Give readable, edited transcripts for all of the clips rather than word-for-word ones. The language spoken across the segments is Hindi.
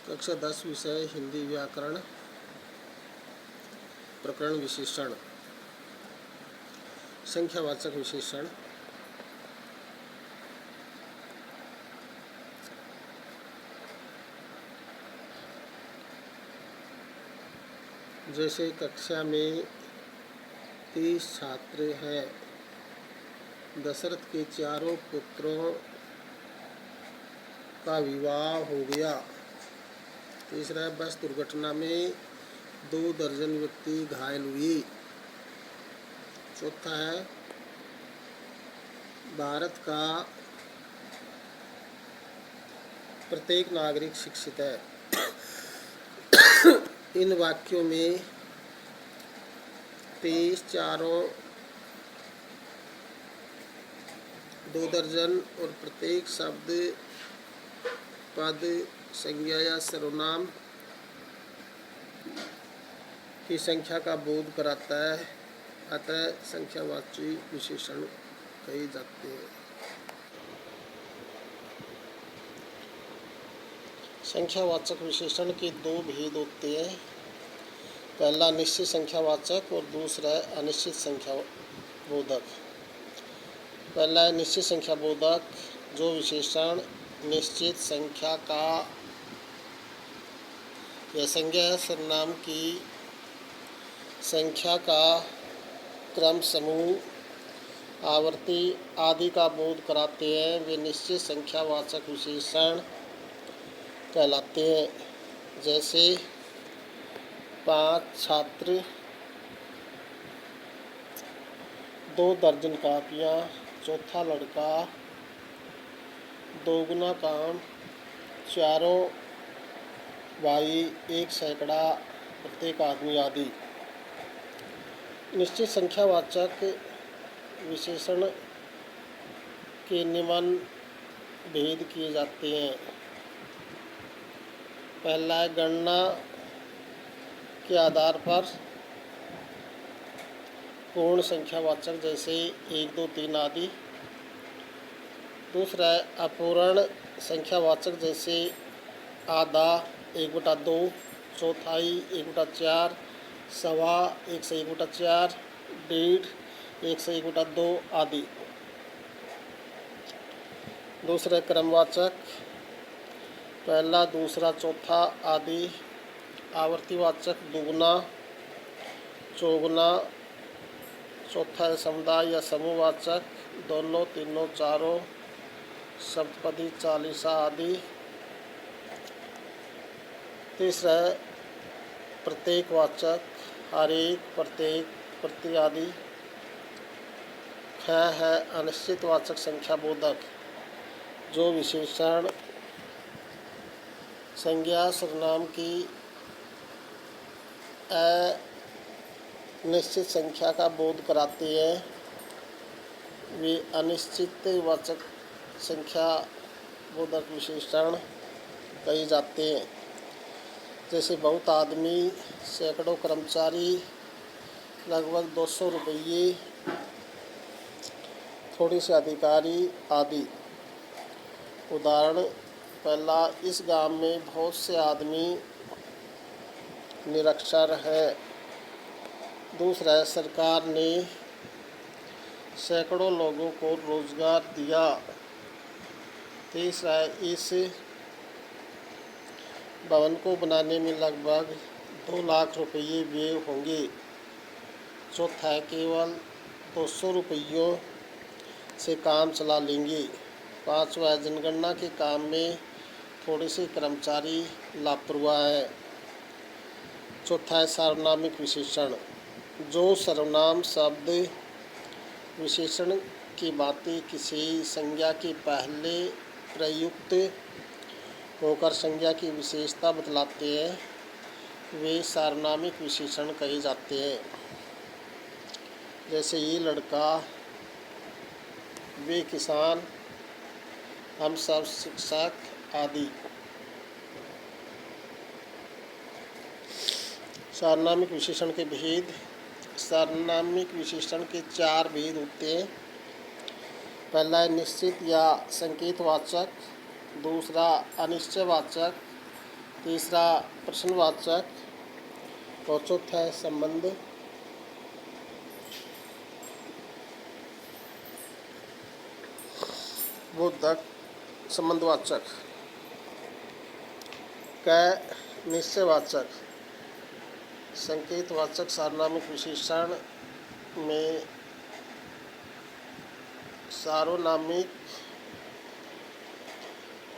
कक्षा 10 विषय हिंदी व्याकरण प्रकरण विशेषण संख्यावाचक विशेषण। जैसे कक्षा में 30 छात्र हैं। दशरथ के चारों पुत्रों का विवाह हो गया। तीसरा, बस दुर्घटना में 2 दर्जन व्यक्ति घायल हुए। चौथा है, भारत का प्रत्येक नागरिक शिक्षित है। इन वाक्यों में 23, चारों, 2 दर्जन और प्रत्येक शब्द पद, संज्ञा या सर्वनाम की संख्या का बोध कराता है, अतः संख्यावाची विशेषण कहे जाते हैं। संख्यावाचक विशेषण के 2 भेद होते हैं। पहला निश्चित संख्यावाचक और दूसरा अनिश्चित संख्या बोधक। पहला है निश्चित संख्या बोधक, जो विशेषण निश्चित संख्या का या संज्ञा या सर्वनाम की संख्या का क्रम, समूह, आवर्ती आदि का बोध कराते हैं, वे निश्चित संख्यावाचक विशेषण कहलाते हैं। जैसे 5 छात्र, 2 दर्जन कापियाँ, चौथा लड़का, 2 गुना काम, चारों भाई, 1 सैकड़ा, प्रत्येक आदमी आदि। निश्चित संख्यावाचक विशेषण के निम्न भेद किए जाते हैं। पहला है गणना के आधार पर पूर्ण संख्यावाचक, जैसे 1, 2, 3 आदि। दूसरा है अपूर्ण संख्यावाचक, जैसे आधा, 1/2, चौथाई, 1/4, सवा, 1/4, डेढ़, 1/2 आदि। दूसरा क्रमवाचक, पहला, दूसरा, चौथा आदि। आवर्तीवाचक, दुगुना, चौगुना। चौथा है समुदाय या समूहवाचक, दोनों, तीनों, चारों, सप्तपदी, चालीसा आदि। तीसरा है प्रत्येकवाचक, हर एक, प्रत्येक, प्रति आदि। है अनिश्चितवाचक संख्याबोधक, जो विशेषण संज्ञा सर्वनाम की अनिश्चित संख्या का बोध कराते हैं, वे अनिश्चितवाचक संख्या बोधक विशेषण कहे जाते हैं। जैसे बहुत आदमी, सैकड़ों कर्मचारी, लगभग 200 रुपये, थोड़े से अधिकारी आदि। उदाहरण, पहला, इस गांव में बहुत से आदमी निरक्षर हैं। दूसरा है सरकार ने सैकड़ों लोगों को रोजगार दिया। तीसरा है इस भवन को बनाने में लगभग 2 लाख रुपये व्यय होंगे। चौथा है केवल 200 रुपयों से काम चला लेंगे। पांचवा, जनगणना के काम में थोड़े से कर्मचारी लापरवाह हैं। चौथा है सार्वनामिक विशेषण, जो सर्वनाम शब्द विशेषण की बातें किसी संज्ञा के पहले प्रयुक्त होकर संज्ञा की विशेषता बतलाते हैं, वे सार्वनामिक विशेषण कहे जाते हैं। जैसे ये लड़का, वे किसान, हम सब शिक्षक आदि। सार्वनामिक विशेषण के भेद। सार्वनामिक विशेषण के 4 भेद होते हैं। पहला है निश्चित या संकेतवाचक, दूसरा अनिश्चयवाचक, तीसरा प्रश्नवाचक और चौथा है संबंध। बोधक संबंधवाचक। क निश्चयवाचक। संकेतवाचक सार्वनामिक विशेषण में सार्वनामिक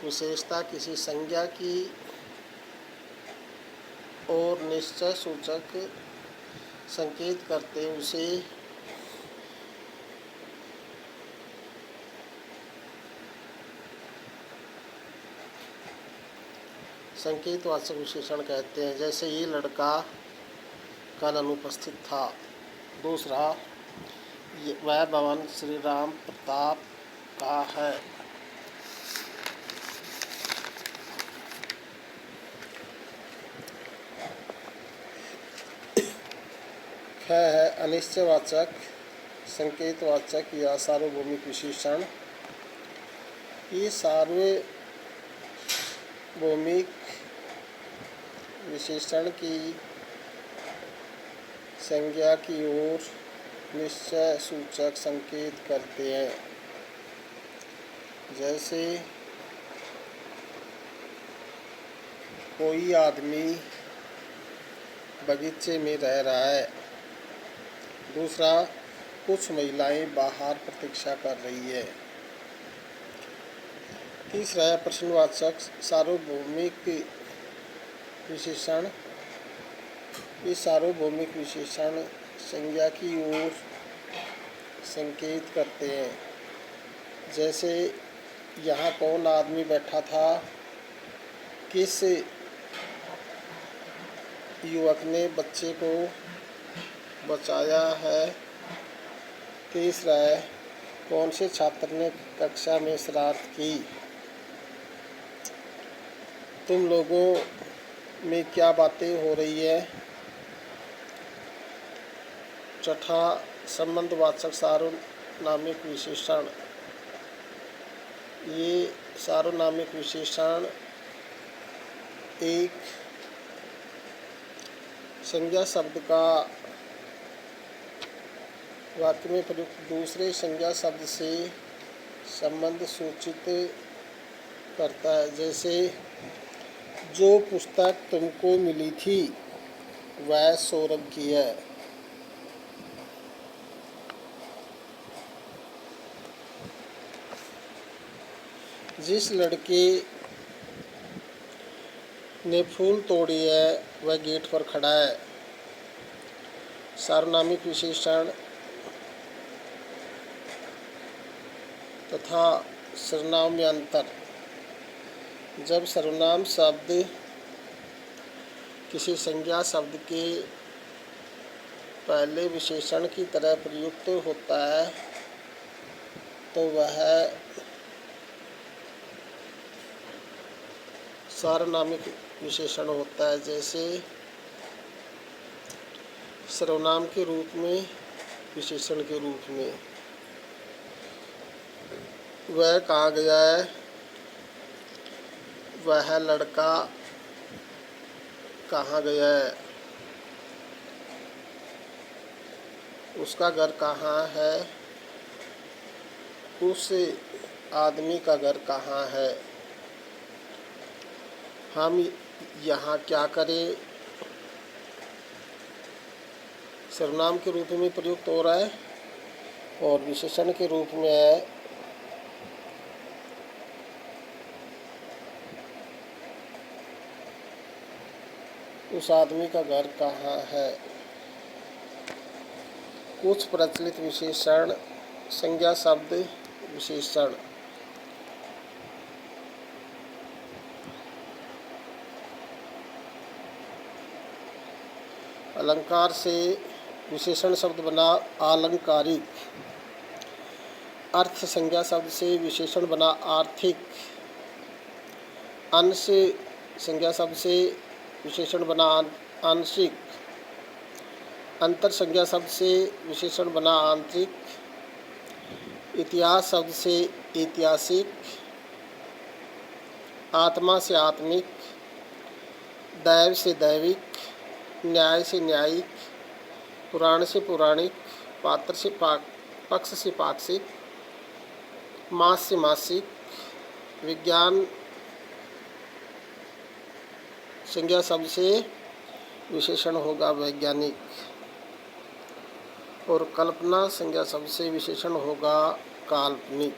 विशेषता किसी संज्ञा की और निश्चय सूचक संकेत करते उसे संकेतवाचक विशेषण कहते हैं। जैसे ये लड़का कल अनुपस्थित था। दूसरा, वह भवन श्री राम प्रताप का है। ख है अनिश्चयवाचक संकेतवाचक या सार्वभौमिक विशेषण। ये सार्वभौमिक विशेषण की संज्ञा की ओर निश्चय सूचक संकेत करते हैं। जैसे कोई आदमी बगीचे में रह रहा है। दूसरा, कुछ महिलाएं बाहर प्रतीक्षा कर रही है। तीसरा है प्रश्नवाचक सार्वभौमिक विशेषण। ये सार्वभौमिक विशेषण संज्ञा की ओर संकेत करते हैं। जैसे यहाँ कौन आदमी बैठा था, किस युवक ने बच्चे को बचाया है। तीसरा है कौन से छात्र ने कक्षा में शरारत की। तुम लोगों में क्या बातें हो रही है। चौथा संबंधवाचक सार्वनामिक विशेषण। ये सार्वनामिक विशेषण एक संज्ञा शब्द का वाक्य में प्रयुक्त दूसरे संज्ञा शब्द से संबंध सूचित करता है। जैसे जो पुस्तक तुमको मिली थी वह सौरभ की है। जिस लड़के ने फूल तोड़ी है वह गेट पर खड़ा है। सार्वनामिक विशेषण तथा सर्वनाम में अंतर। जब सर्वनाम शब्द किसी संज्ञा शब्द के पहले विशेषण की तरह प्रयुक्त होता है तो वह सार्वनामिक विशेषण होता है। जैसे सर्वनाम के रूप में, विशेषण के रूप में। वह कहाँ गया है, वह लड़का कहाँ गया है, उसका घर कहाँ है, उस आदमी का घर कहाँ है। हम यहाँ क्या करें सर्वनाम के रूप में प्रयुक्त हो रहा है और विशेषण के रूप में है उस आदमी का घर कहाँ है। कुछ प्रचलित विशेषण संज्ञा शब्द विशेषण। अलंकार से विशेषण शब्द बना आलंकारिक। अर्थ संज्ञा शब्द से विशेषण बना आर्थिक। अंश संज्ञा शब्द से विशेषण बना आंशिक। अंतर संज्ञा शब्द से विशेषण बना आंतरिक। इतिहास शब्द से ऐतिहासिक। आत्मा से आत्मिक। दैव से दैविक, न्याय से न्यायिक, पुराण से पौराणिक, पात्र से पक्ष से पाक्षिक, मास से मासिक, विज्ञान संज्ञा शब्द से विशेषण होगा वैज्ञानिक, और कल्पना संज्ञा शब्द से विशेषण होगा काल्पनिक।